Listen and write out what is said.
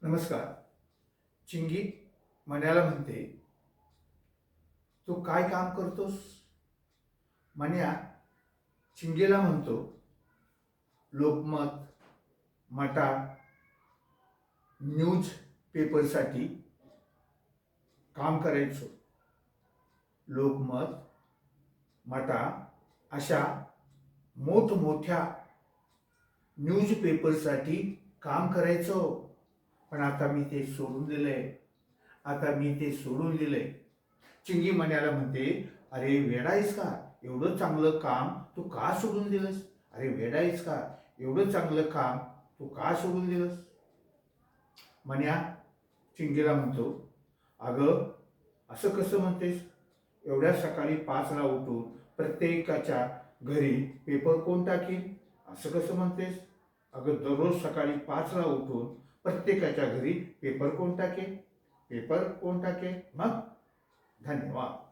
नमस्कार. चिंगी मण्याला म्हणते, तू काय काम करतोस? मण्या चिंगीला म्हणतो, लोकमत, मटा, न्यूज पेपरसाठी काम करायचो. लोकमत, मटा अशा मोठमोठ्या न्यूज पेपरसाठी काम करायचो. पण आता मी ते सोडून दिलंय. चिंगी मण्याला म्हणते, अरे वेडायस का? एवढं चांगलं काम तू का सोडून दिलंस? अरे वेडायस का? एवढं चांगलं काम तू का सोडून दिलंस? मण्या चिंगीला म्हणतो, अगं असं कसं म्हणतेस? एवढ्या सकाळी 5ला उठून प्रत्येकाच्या घरी पेपर कोण टाकील? असं कसं म्हणतेस? अगं दररोज सकाळी 5ला उठून प्रत्येकाच्या घरी पेपर कोण टाकेल? मग धन्यवाद.